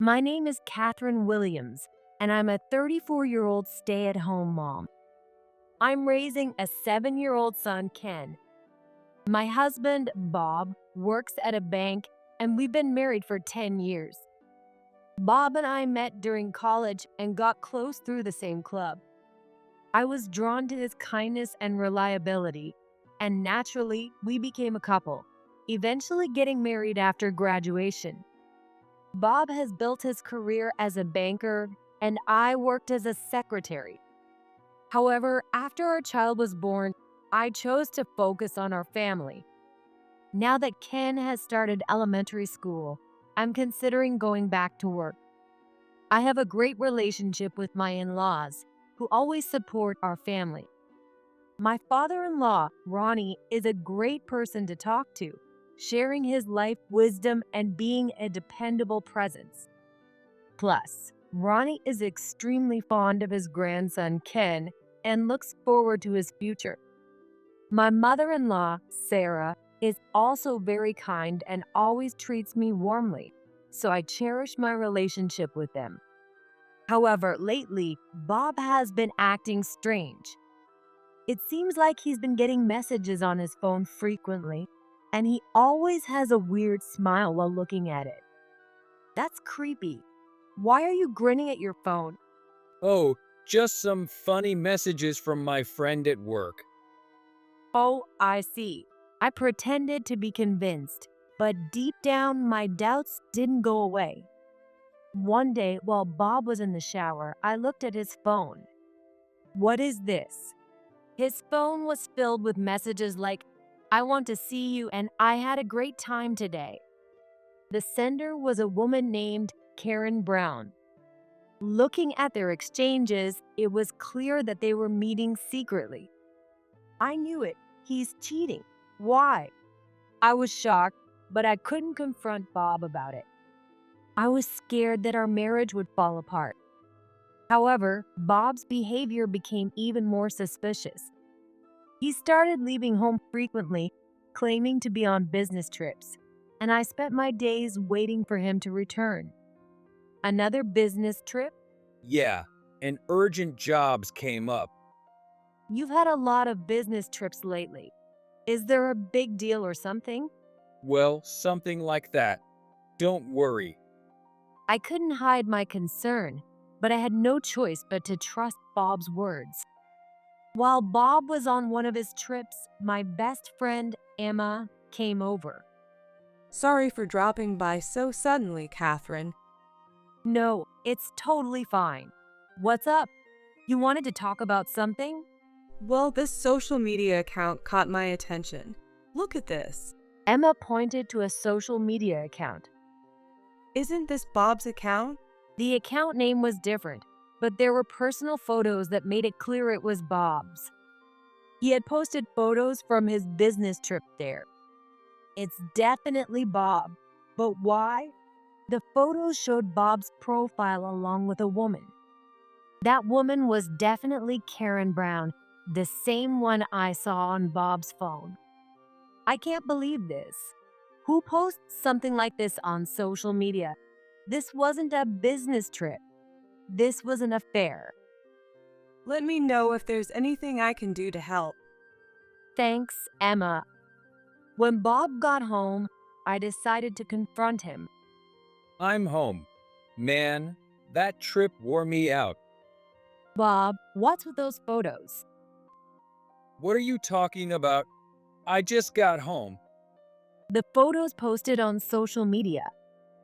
My name is Catherine Williams, and I'm a 34-year-old stay-at-home mom. I'm raising a 7-year-old son, Ken. My husband, Bob, works at a bank, and we've been married for 10 years. Bob and I met during college and got close through the same club. I was drawn to his kindness and reliability, and naturally, we became a couple, eventually getting married after graduation. Bob has built his career as a banker, and I worked as a secretary. However, after our child was born, I chose to focus on our family. Now that Ken has started elementary school, I'm considering going back to work. I have a great relationship with my in-laws, who always support our family. My father-in-law, Ronnie, is a great person to talk to, sharing his life wisdom and being a dependable presence. Plus, Ronnie is extremely fond of his grandson, Ken, and looks forward to his future. My mother-in-law, Sarah, is also very kind and always treats me warmly, so I cherish my relationship with them. However, lately, Bob has been acting strange. It seems like he's been getting messages on his phone frequently, and he always has a weird smile while looking at it. That's creepy. Why are you grinning at your phone? Oh, just some funny messages from my friend at work. Oh, I see. I pretended to be convinced, but deep down, my doubts didn't go away. One day, while Bob was in the shower, I looked at his phone. What is this? His phone was filled with messages like, I want to see you and I had a great time today. The sender was a woman named Karen Brown. Looking at their exchanges, it was clear that they were meeting secretly. I knew it. He's cheating. Why? I was shocked, but I couldn't confront Bob about it. I was scared that our marriage would fall apart. However, Bob's behavior became even more suspicious. He started leaving home frequently, claiming to be on business trips, and I spent my days waiting for him to return. Another business trip? Yeah, and urgent jobs came up. You've had a lot of business trips lately. Is there a big deal or something? Well, something like that. Don't worry. I couldn't hide my concern, but I had no choice but to trust Bob's words. While Bob was on one of his trips, my best friend, Emma, came over. Sorry for dropping by so suddenly, Catherine. No, it's totally fine. What's up? You wanted to talk about something? Well, this social media account caught my attention. Look at this. Emma pointed to a social media account. Isn't this Bob's account? The account name was different, but there were personal photos that made it clear it was Bob's. He had posted photos from his business trip there. It's definitely Bob. But why? The photos showed Bob's profile along with a woman. That woman was definitely Karen Brown, the same one I saw on Bob's phone. I can't believe this. Who posts something like this on social media? This wasn't a business trip. This was an affair. Let me know if there's anything I can do to help. Thanks, Emma. When Bob got home, I decided to confront him. I'm home. Man, that trip wore me out. Bob, what's with those photos? What are you talking about? I just got home. The photos posted on social media.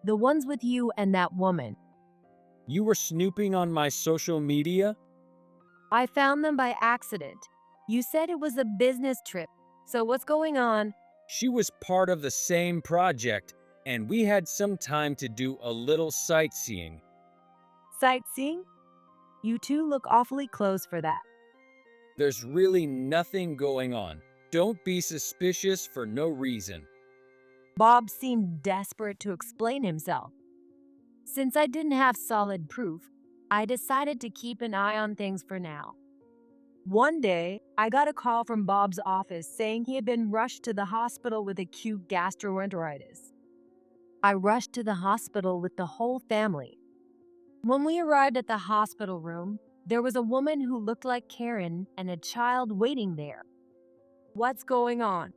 The ones with you and that woman. You were snooping on my social media? I found them by accident. You said it was a business trip. So what's going on? She was part of the same project, and we had some time to do a little sightseeing. Sightseeing? You two look awfully close for that. There's really nothing going on. Don't be suspicious for no reason. Bob seemed desperate to explain himself. Since I didn't have solid proof, I decided to keep an eye on things for now. One day, I got a call from Bob's office saying he had been rushed to the hospital with acute gastroenteritis. I rushed to the hospital with the whole family. When we arrived at the hospital room, there was a woman who looked like Karen and a child waiting there. What's going on?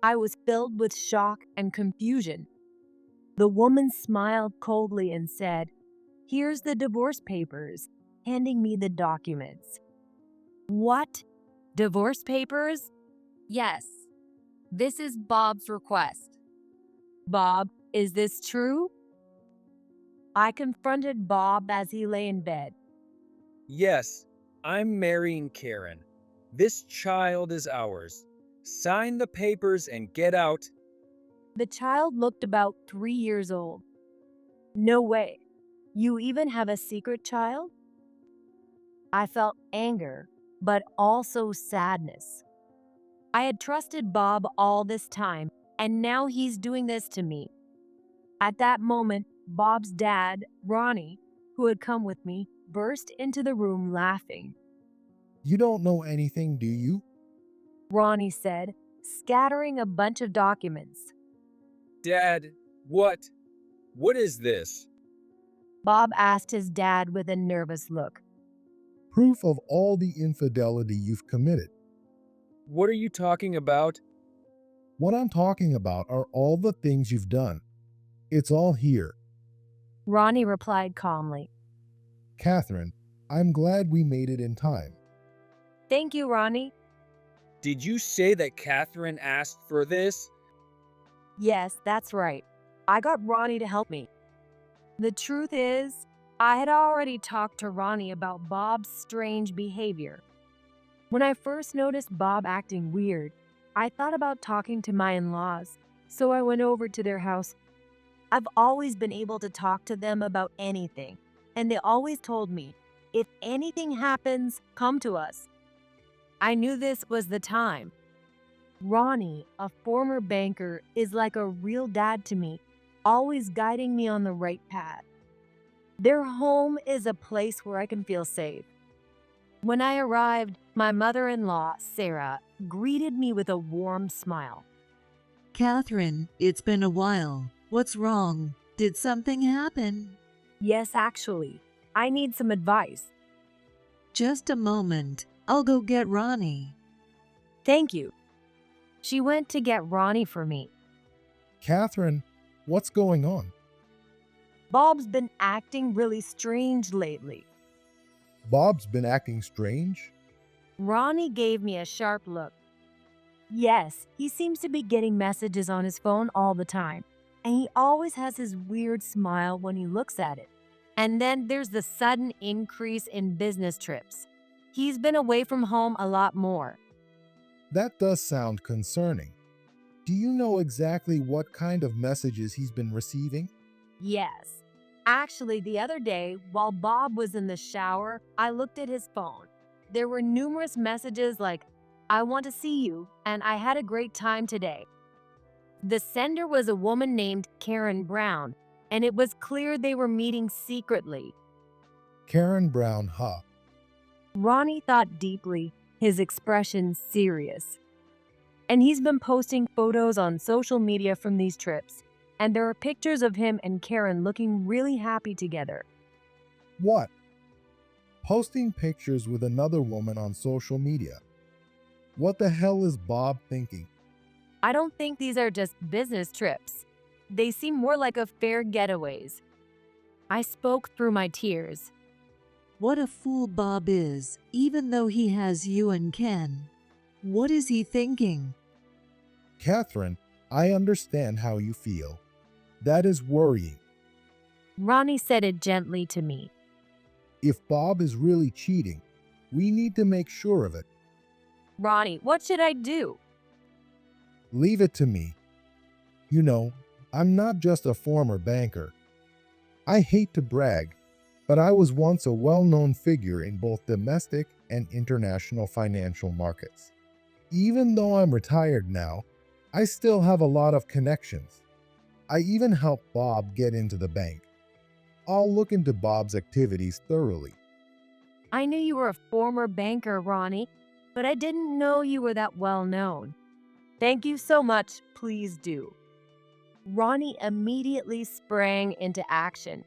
I was filled with shock and confusion. The woman smiled coldly and said, "Here's the divorce papers," handing me the documents. What? Divorce papers? Yes. This is Bob's request. Bob, is this true? I confronted Bob as he lay in bed. Yes, I'm marrying Karen. This child is ours. Sign the papers and get out. The child looked about 3 years old. No way. You even have a secret child? I felt anger, but also sadness. I had trusted Bob all this time, and now he's doing this to me. At that moment, Bob's dad, Ronnie, who had come with me, burst into the room laughing. You don't know anything, do you? Ronnie said, scattering a bunch of documents. Dad, what? What is this? Bob asked his dad with a nervous look. Proof of all the infidelity you've committed. What are you talking about? What I'm talking about are all the things you've done. It's all here. Ronnie replied calmly. Catherine, I'm glad we made it in time. Thank you, Ronnie. Did you say that Catherine asked for this? Yes, that's right. I got Ronnie to help me. The truth is, I had already talked to Ronnie about Bob's strange behavior. When I first noticed Bob acting weird, I thought about talking to my in-laws, so I went over to their house. I've always been able to talk to them about anything, and they always told me, if anything happens, come to us. I knew this was the time. Ronnie, a former banker, is like a real dad to me, always guiding me on the right path. Their home is a place where I can feel safe. When I arrived, my mother-in-law, Sarah, greeted me with a warm smile. Catherine, it's been a while. What's wrong? Did something happen? Yes, actually, I need some advice. Just a moment. I'll go get Ronnie. Thank you. She went to get Ronnie for me. Catherine, what's going on? Bob's been acting really strange lately. Bob's been acting strange? Ronnie gave me a sharp look. Yes, he seems to be getting messages on his phone all the time, and he always has his weird smile when he looks at it. And then there's the sudden increase in business trips. He's been away from home a lot more. That does sound concerning. Do you know exactly what kind of messages he's been receiving? Yes. Actually, the other day, while Bob was in the shower, I looked at his phone. There were numerous messages like, "I want to see you," and "I had a great time today." The sender was a woman named Karen Brown, and it was clear they were meeting secretly. Karen Brown, huh? Ronnie thought deeply, his expression serious. And he's been posting photos on social media from these trips, and there are pictures of him and Karen looking really happy together. What? Posting pictures with another woman on social media. What the hell is Bob thinking? I don't think these are just business trips. They seem more like affair getaways. I spoke through my tears. What a fool Bob is, even though he has you and Ken. What is he thinking? Catherine, I understand how you feel. That is worrying. Ronnie said it gently to me. If Bob is really cheating, we need to make sure of it. Ronnie, what should I do? Leave it to me. You know, I'm not just a former banker. I hate to brag, but I was once a well-known figure in both domestic and international financial markets. Even though I'm retired now, I still have a lot of connections. I even helped Bob get into the bank. I'll look into Bob's activities thoroughly. I knew you were a former banker, Ronnie, but I didn't know you were that well known. Thank you so much. Please do. Ronnie immediately sprang into action.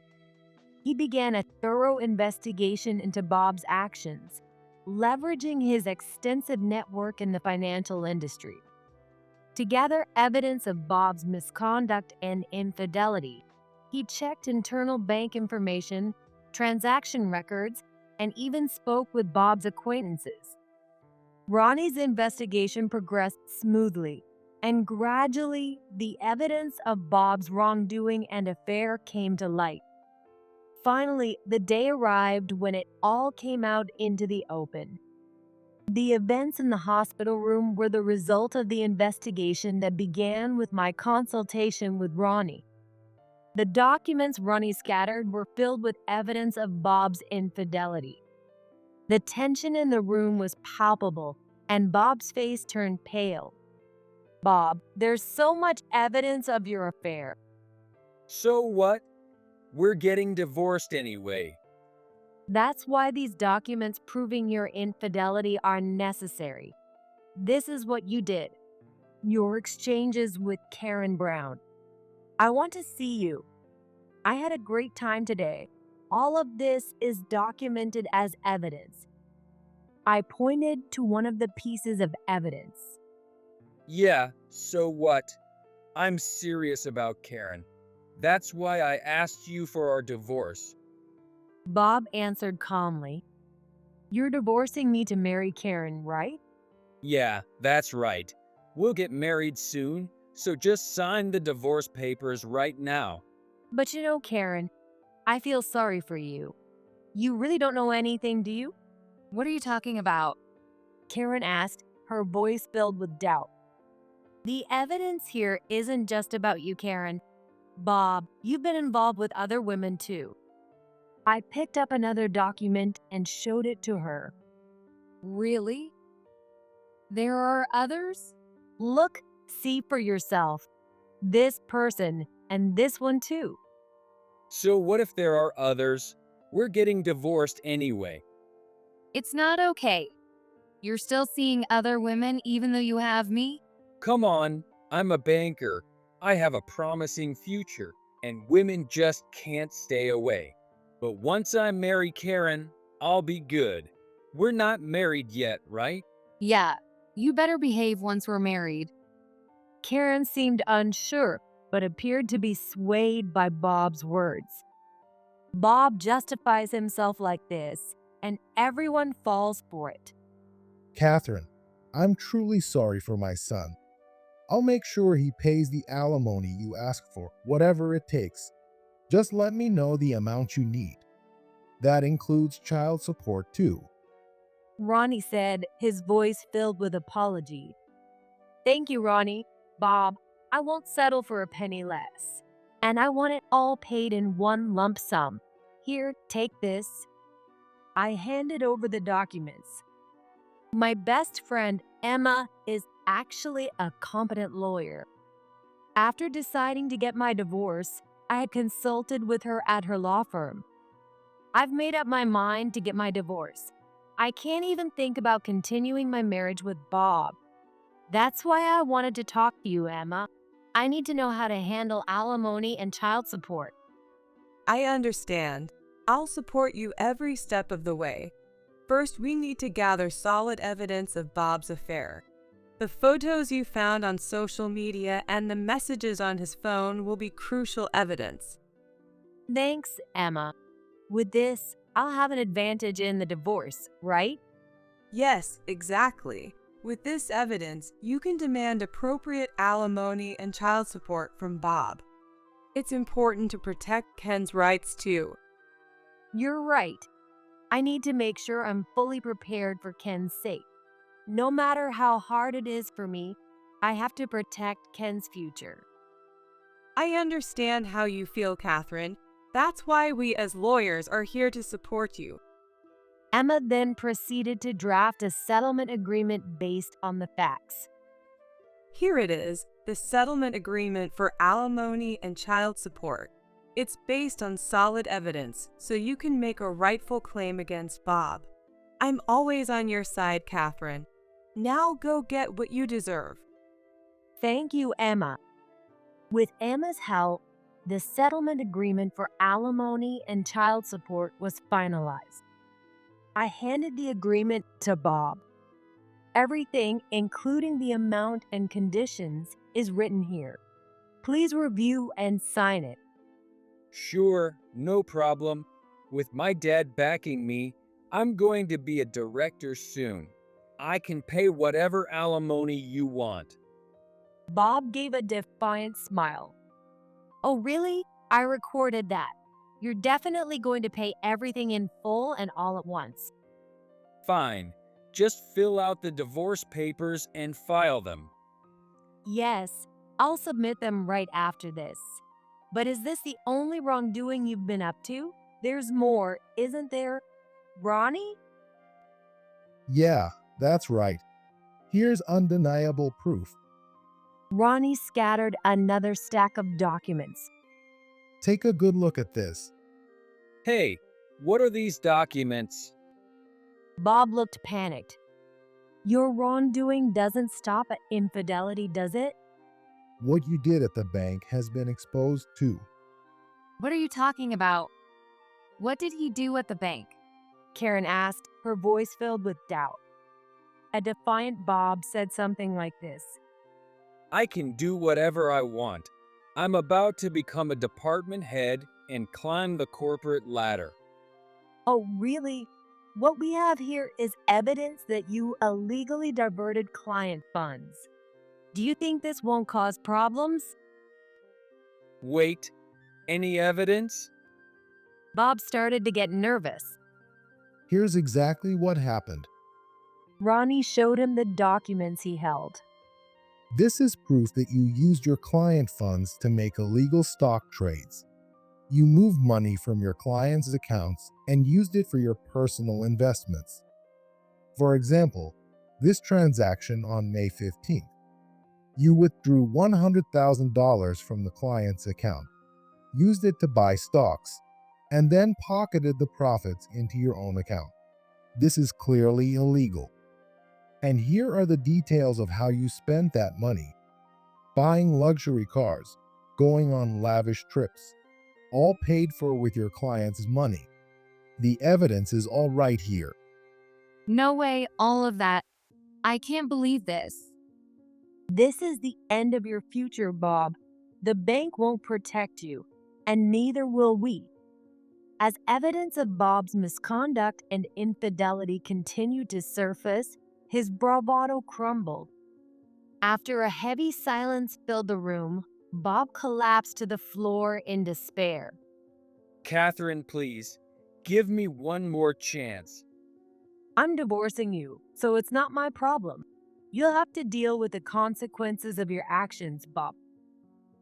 He began a thorough investigation into Bob's actions, leveraging his extensive network in the financial industry. To gather evidence of Bob's misconduct and infidelity, he checked internal bank information, transaction records, and even spoke with Bob's acquaintances. Ronnie's investigation progressed smoothly, and gradually, the evidence of Bob's wrongdoing and affair came to light. Finally, the day arrived when it all came out into the open. The events in the hospital room were the result of the investigation that began with my consultation with Ronnie. The documents Ronnie scattered were filled with evidence of Bob's infidelity. The tension in the room was palpable, and Bob's face turned pale. Bob, there's so much evidence of your affair. So what? We're getting divorced anyway. That's why these documents proving your infidelity are necessary. This is what you did. Your exchanges with Karen Brown. I want to see you. I had a great time today. All of this is documented as evidence. I pointed to one of the pieces of evidence. Yeah, so what? I'm serious about Karen. That's why I asked you for our divorce. Bob answered calmly. You're divorcing me to marry Karen, right? Yeah, that's right. We'll get married soon, so just sign the divorce papers right now. But you know, Karen, I feel sorry for you. You really don't know anything, do you? What are you talking about? Karen asked, her voice filled with doubt. The evidence here isn't just about you, Karen. Bob, you've been involved with other women too. I picked up another document and showed it to her. Really? There are others? Look, see for yourself. This person and this one too. So what if there are others? We're getting divorced anyway. It's not okay. You're still seeing other women even though you have me? Come on, I'm a banker. I have a promising future, and women just can't stay away. But once I marry Karen, I'll be good. We're not married yet, right? Yeah, you better behave once we're married. Karen seemed unsure, but appeared to be swayed by Bob's words. Bob justifies himself like this, and everyone falls for it. Catherine, I'm truly sorry for my son. I'll make sure he pays the alimony you ask for, whatever it takes. Just let me know the amount you need. That includes child support too. Ronnie said, his voice filled with apology. Thank you, Ronnie. Bob, I won't settle for a penny less. And I want it all paid in one lump sum. Here, take this. I handed over the documents. My best friend, Emma, is actually a competent lawyer. After deciding to get my divorce, I had consulted with her at her law firm. I've made up my mind to get my divorce. I can't even think about continuing my marriage with Bob. That's why I wanted to talk to you, Emma. I need to know how to handle alimony and child support. I understand. I'll support you every step of the way. First, we need to gather solid evidence of Bob's affair. The photos you found on social media and the messages on his phone will be crucial evidence. Thanks, Emma. With this, I'll have an advantage in the divorce, right? Yes, exactly. With this evidence, you can demand appropriate alimony and child support from Bob. It's important to protect Ken's rights too. You're right. I need to make sure I'm fully prepared for Ken's sake. No matter how hard it is for me, I have to protect Ken's future. I understand how you feel, Catherine. That's why we as lawyers are here to support you. Emma then proceeded to draft a settlement agreement based on the facts. Here it is, the settlement agreement for alimony and child support. It's based on solid evidence, so you can make a rightful claim against Bob. I'm always on your side, Catherine. Now go get what you deserve. Thank you, Emma. With Emma's help, the settlement agreement for alimony and child support was finalized. I handed the agreement to Bob. Everything, including the amount and conditions, is written here. Please review and sign it. Sure, no problem. With my dad backing me, I'm going to be a director soon. I can pay whatever alimony you want. Bob gave a defiant smile. Oh, really? I recorded that. You're definitely going to pay everything in full and all at once. Fine, just fill out the divorce papers and file them. Yes, I'll submit them right after this. But is this the only wrongdoing you've been up to? There's more, isn't there? Ronnie? Yeah, that's right. Here's undeniable proof. Ronnie scattered another stack of documents. Take a good look at this. Hey, what are these documents? Bob looked panicked. Your wrongdoing doesn't stop at infidelity, does it? What you did at the bank has been exposed too. What are you talking about? What did he do at the bank? Karen asked, her voice filled with doubt. A defiant Bob said something like this. I can do whatever I want. I'm about to become a department head and climb the corporate ladder. Oh, really? What we have here is evidence that you illegally diverted client funds. Do you think this won't cause problems? Wait, any evidence? Bob started to get nervous. Here's exactly what happened. Ronnie showed him the documents he held. This is proof that you used your client funds to make illegal stock trades. You moved money from your clients' accounts and used it for your personal investments. For example, this transaction on May 15th. You withdrew $100,000 from the client's account, used it to buy stocks, and then pocketed the profits into your own account. This is clearly illegal. And here are the details of how you spent that money. Buying luxury cars, going on lavish trips, all paid for with your client's money. The evidence is all right here. No way, all of that. I can't believe this. This is the end of your future, Bob. The bank won't protect you, and neither will we. As evidence of Bob's misconduct and infidelity continued to surface, his bravado crumbled. After a heavy silence filled the room, Bob collapsed to the floor in despair. Catherine, please, give me one more chance. I'm divorcing you, so it's not my problem. You'll have to deal with the consequences of your actions, Bob.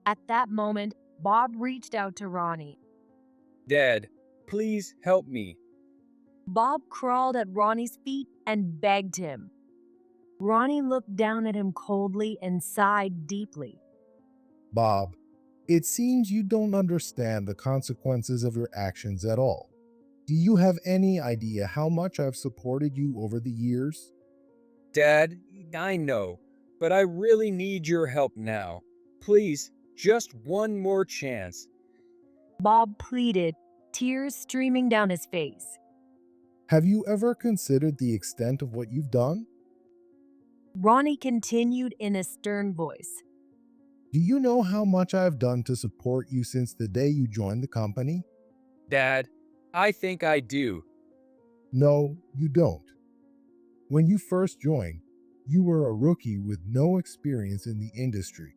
At that moment, Bob reached out to Ronnie. Dad, please help me. Bob crawled at Ronnie's feet and begged him. Ronnie looked down at him coldly and sighed deeply. Bob, it seems you don't understand the consequences of your actions at all. Do you have any idea how much I've supported you over the years? Dad, I know, but I really need your help now. Please, just one more chance. Bob pleaded, tears streaming down his face. Have you ever considered the extent of what you've done? Ronnie continued in a stern voice. Do you know how much I've done to support you since the day you joined the company? Dad, I think I do. No, you don't. When you first joined, you were a rookie with no experience in the industry.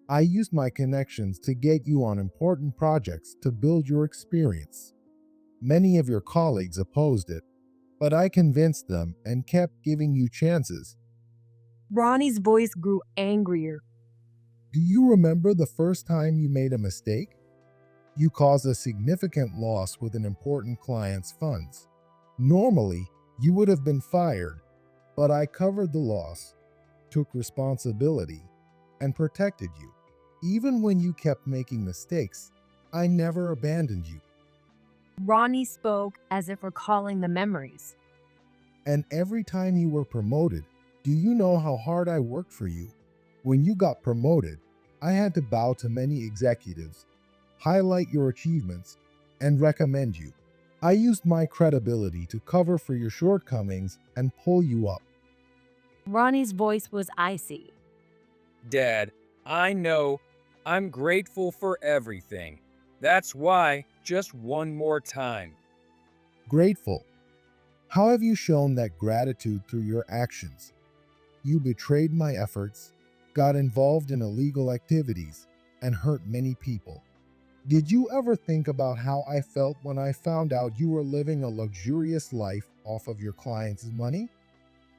I used my connections to get you on important projects to build your experience. Many of your colleagues opposed it, but I convinced them and kept giving you chances. Ronnie's voice grew angrier. Do you remember the first time you made a mistake? You caused a significant loss with an important client's funds. Normally, you would have been fired, but I covered the loss, took responsibility, and protected you. Even when you kept making mistakes, I never abandoned you. Ronnie spoke as if recalling the memories. And every time you were promoted, do you know how hard I worked for you? When you got promoted, I had to bow to many executives, highlight your achievements, and recommend you. I used my credibility to cover for your shortcomings and pull you up. Ronnie's voice was icy. Dad, I know. I'm grateful for everything. That's why, just one more time. Grateful. How have you shown that gratitude through your actions? You betrayed my efforts, got involved in illegal activities, and hurt many people. Did you ever think about how I felt when I found out you were living a luxurious life off of your clients' money?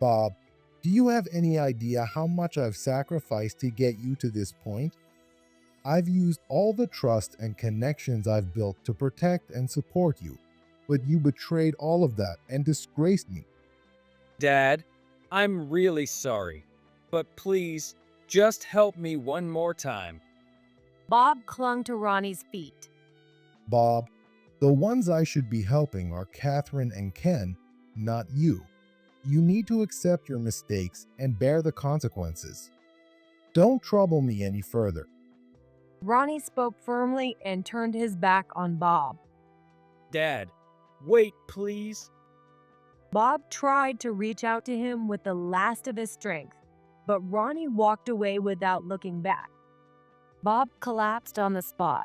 Bob, do you have any idea how much I've sacrificed to get you to this point? I've used all the trust and connections I've built to protect and support you, but you betrayed all of that and disgraced me. Dad, I'm really sorry. But please, just help me one more time. Bob clung to Ronnie's feet. Bob, the ones I should be helping are Catherine and Ken, not you. You need to accept your mistakes and bear the consequences. Don't trouble me any further. Ronnie spoke firmly and turned his back on Bob. Dad, wait, please. Bob tried to reach out to him with the last of his strength, but Ronnie walked away without looking back. Bob collapsed on the spot.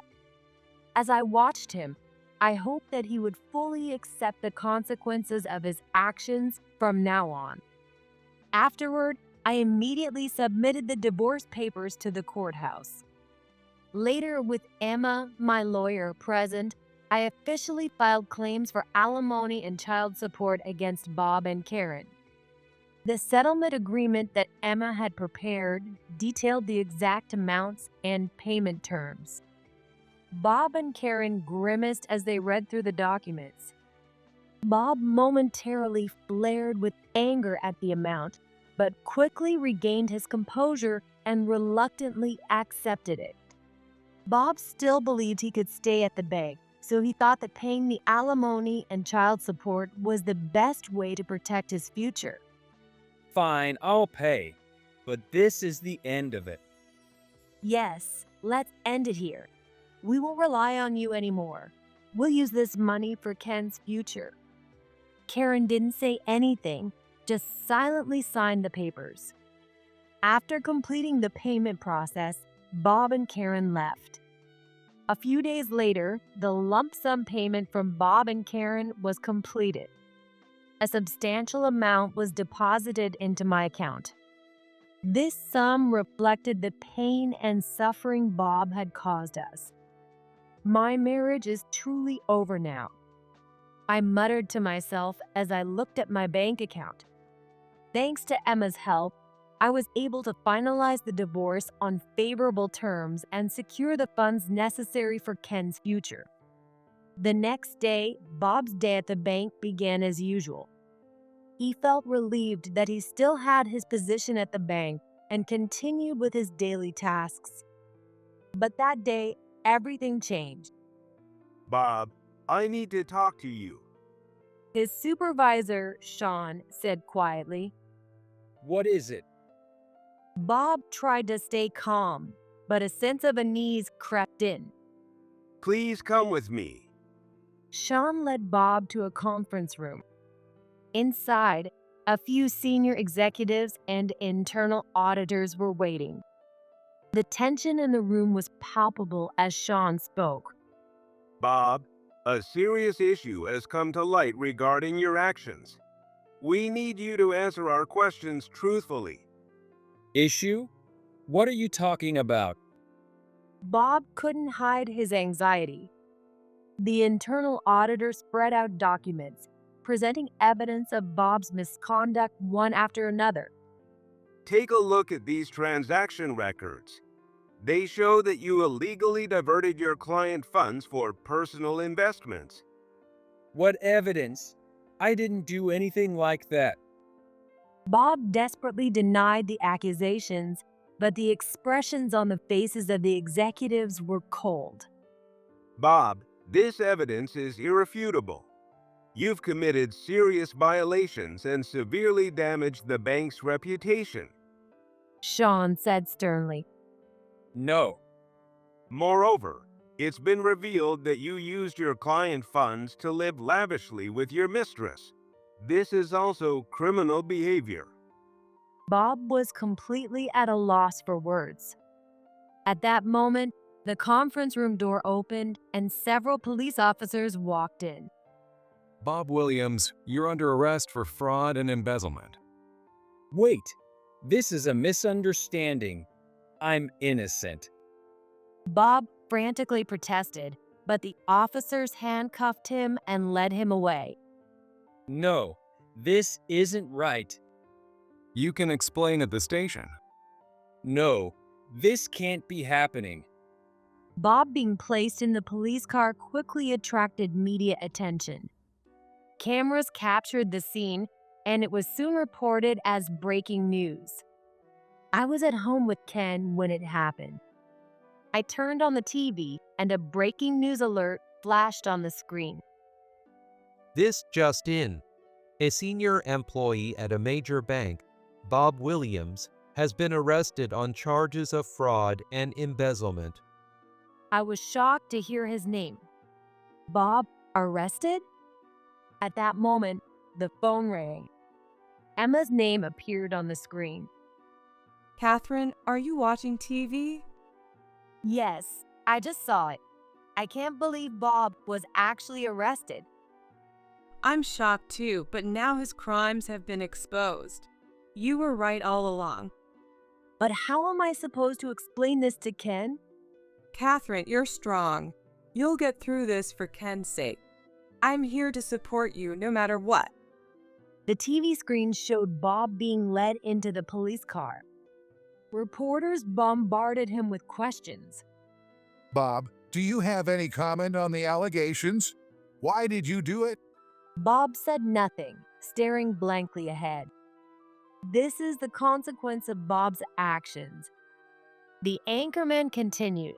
As I watched him, I hoped that he would fully accept the consequences of his actions from now on. Afterward, I immediately submitted the divorce papers to the courthouse. Later, with Emma, my lawyer, present, I officially filed claims for alimony and child support against Bob and Karen. The settlement agreement that Emma had prepared detailed the exact amounts and payment terms. Bob and Karen grimaced as they read through the documents. Bob momentarily flared with anger at the amount, but quickly regained his composure and reluctantly accepted it. Bob still believed he could stay at the bank, so he thought that paying the alimony and child support was the best way to protect his future. Fine, I'll pay. But this is the end of it. Yes, let's end it here. We won't rely on you anymore. We'll use this money for Ken's future. Karen didn't say anything, just silently signed the papers. After completing the payment process, Bob and Karen left. A few days later, the lump sum payment from Bob and Karen was completed. A substantial amount was deposited into my account. This sum reflected the pain and suffering Bob had caused us. My marriage is truly over now, I muttered to myself as I looked at my bank account. Thanks to Emma's help, I was able to finalize the divorce on favorable terms and secure the funds necessary for Ken's future. The next day, Bob's day at the bank began as usual. He felt relieved that he still had his position at the bank and continued with his daily tasks. But that day, everything changed. Bob, I need to talk to you. His supervisor, Sean, said quietly. What is it? Bob tried to stay calm, but a sense of unease crept in. Please come with me. Sean led Bob to a conference room. Inside, a few senior executives and internal auditors were waiting. The tension in the room was palpable as Sean spoke. Bob, a serious issue has come to light regarding your actions. We need you to answer our questions truthfully. Issue? What are you talking about? Bob couldn't hide his anxiety. The internal auditor spread out documents, presenting evidence of Bob's misconduct one after another. Take a look at these transaction records. They show that you illegally diverted your client funds for personal investments. What evidence? I didn't do anything like that. Bob desperately denied the accusations, but the expressions on the faces of the executives were cold. Bob, this evidence is irrefutable. You've committed serious violations and severely damaged the bank's reputation. Sean said sternly. No. Moreover, it's been revealed that you used your client funds to live lavishly with your mistress. This is also criminal behavior. Bob was completely at a loss for words. At that moment, the conference room door opened and several police officers walked in. Bob Williams, you're under arrest for fraud and embezzlement. Wait, this is a misunderstanding. I'm innocent. Bob frantically protested, but the officers handcuffed him and led him away. No, this isn't right. You can explain at the station. No, this can't be happening. Bob being placed in the police car quickly attracted media attention. Cameras captured the scene, and it was soon reported as breaking news. I was at home with Ken when it happened. I turned on the TV, and a breaking news alert flashed on the screen. This just in. A senior employee at a major bank, Bob Williams, has been arrested on charges of fraud and embezzlement. I was shocked to hear his name. Bob arrested? At that moment, the phone rang. Emma's name appeared on the screen. Catherine, are you watching TV? Yes, I just saw it. I can't believe Bob was actually arrested. I'm shocked too, but now his crimes have been exposed. You were right all along. But how am I supposed to explain this to Ken? Catherine, you're strong. You'll get through this for Ken's sake. I'm here to support you no matter what. The TV screen showed Bob being led into the police car. Reporters bombarded him with questions. Bob, do you have any comment on the allegations? Why did you do it? Bob said nothing, staring blankly ahead. This is the consequence of Bob's actions. The anchorman continued.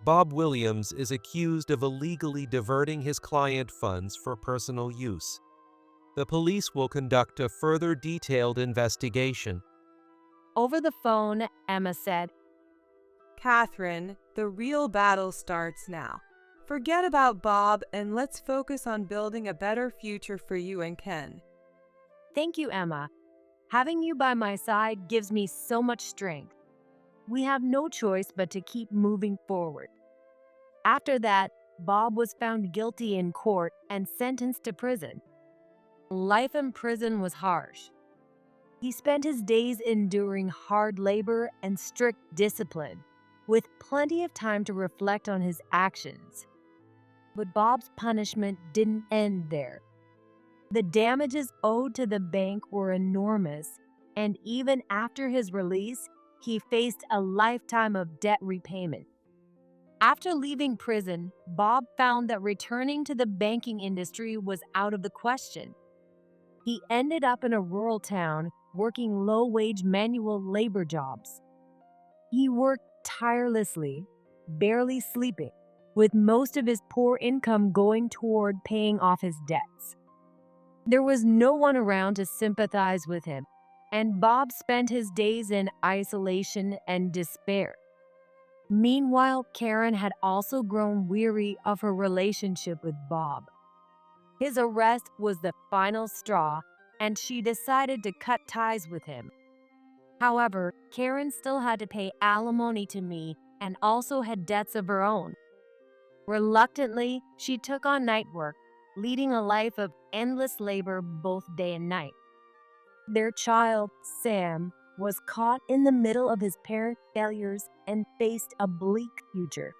Bob Williams is accused of illegally diverting his client funds for personal use. The police will conduct a further detailed investigation. Over the phone, Emma said, Catherine, the real battle starts now. Forget about Bob and let's focus on building a better future for you and Ken. Thank you, Emma. Having you by my side gives me so much strength. We have no choice but to keep moving forward. After that, Bob was found guilty in court and sentenced to prison. Life in prison was harsh. He spent his days enduring hard labor and strict discipline, with plenty of time to reflect on his actions. But Bob's punishment didn't end there. The damages owed to the bank were enormous, and even after his release, he faced a lifetime of debt repayment. After leaving prison, Bob found that returning to the banking industry was out of the question. He ended up in a rural town working low-wage manual labor jobs. He worked tirelessly, barely sleeping, with most of his poor income going toward paying off his debts. There was no one around to sympathize with him, and Bob spent his days in isolation and despair. Meanwhile, Karen had also grown weary of her relationship with Bob. His arrest was the final straw, and she decided to cut ties with him. However, Karen still had to pay alimony to me and also had debts of her own. Reluctantly, she took on night work, leading a life of endless labor both day and night. Their child, Sam, was caught in the middle of his parents' failures and faced a bleak future.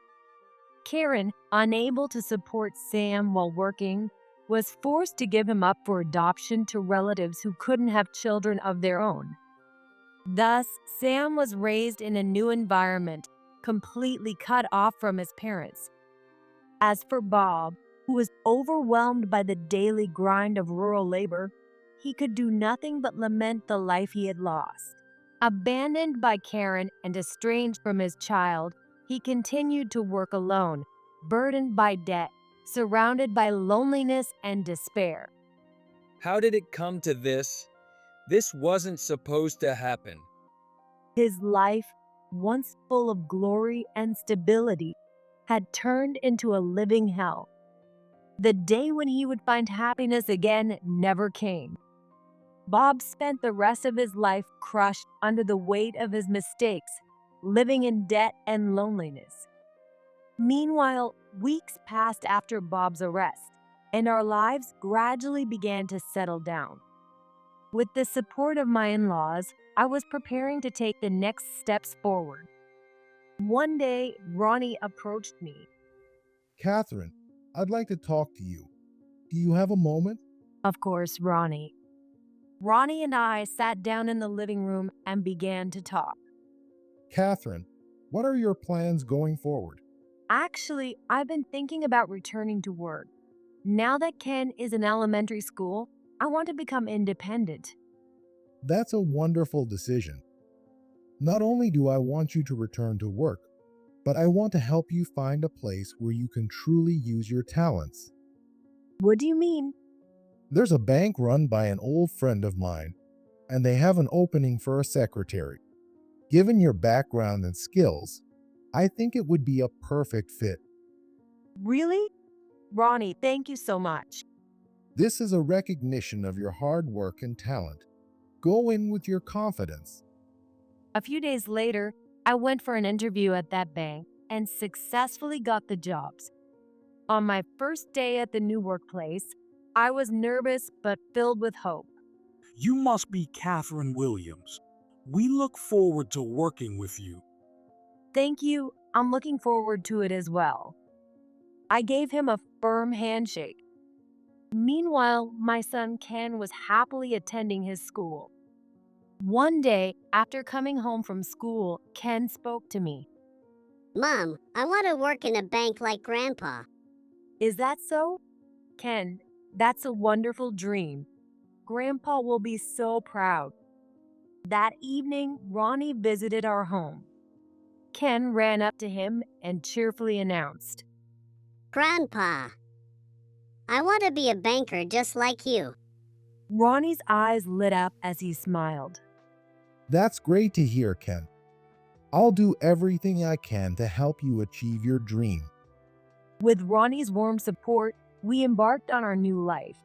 Karen, unable to support Sam while working, was forced to give him up for adoption to relatives who couldn't have children of their own. Thus, Sam was raised in a new environment, completely cut off from his parents. As for Bob, who was overwhelmed by the daily grind of rural labor, he could do nothing but lament the life he had lost. Abandoned by Karen and estranged from his child, he continued to work alone, burdened by debt, surrounded by loneliness and despair. How did it come to this? This wasn't supposed to happen. His life once full of glory and stability, had turned into a living hell. The day when he would find happiness again never came. Bob spent the rest of his life crushed under the weight of his mistakes, living in debt and loneliness. Meanwhile, weeks passed after Bob's arrest, and our lives gradually began to settle down. With the support of my in-laws, I was preparing to take the next steps forward. One day, Ronnie approached me. Catherine, I'd like to talk to you. Do you have a moment? Of course, Ronnie. Ronnie and I sat down in the living room and began to talk. Catherine, what are your plans going forward? Actually, I've been thinking about returning to work. Now that Ken is in elementary school, I want to become independent. That's a wonderful decision. Not only do I want you to return to work, but I want to help you find a place where you can truly use your talents. What do you mean? There's a bank run by an old friend of mine, and they have an opening for a secretary. Given your background and skills, I think it would be a perfect fit. Really? Ronnie, thank you so much. This is a recognition of your hard work and talent. Go in with your confidence. A few days later, I went for an interview at that bank and successfully got the jobs. On my first day at the new workplace, I was nervous but filled with hope. You must be Catherine Williams. We look forward to working with you. Thank you. I'm looking forward to it as well. I gave him a firm handshake. Meanwhile, my son Ken was happily attending his school. One day, after coming home from school, Ken spoke to me. Mom, I want to work in a bank like Grandpa. Is that so? Ken, that's a wonderful dream. Grandpa will be so proud. That evening, Ronnie visited our home. Ken ran up to him and cheerfully announced, Grandpa, I want to be a banker just like you. Ronnie's eyes lit up as he smiled. That's great to hear, Ken. I'll do everything I can to help you achieve your dream. With Ronnie's warm support, we embarked on our new life.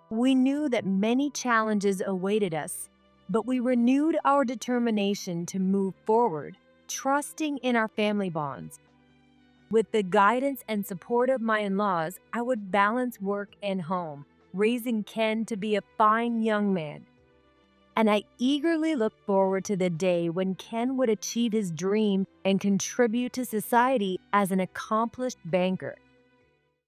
We knew that many challenges awaited us, but we renewed our determination to move forward, trusting in our family bonds. With the guidance and support of my in-laws, I would balance work and home, raising Ken to be a fine young man. And I eagerly looked forward to the day when Ken would achieve his dream and contribute to society as an accomplished banker.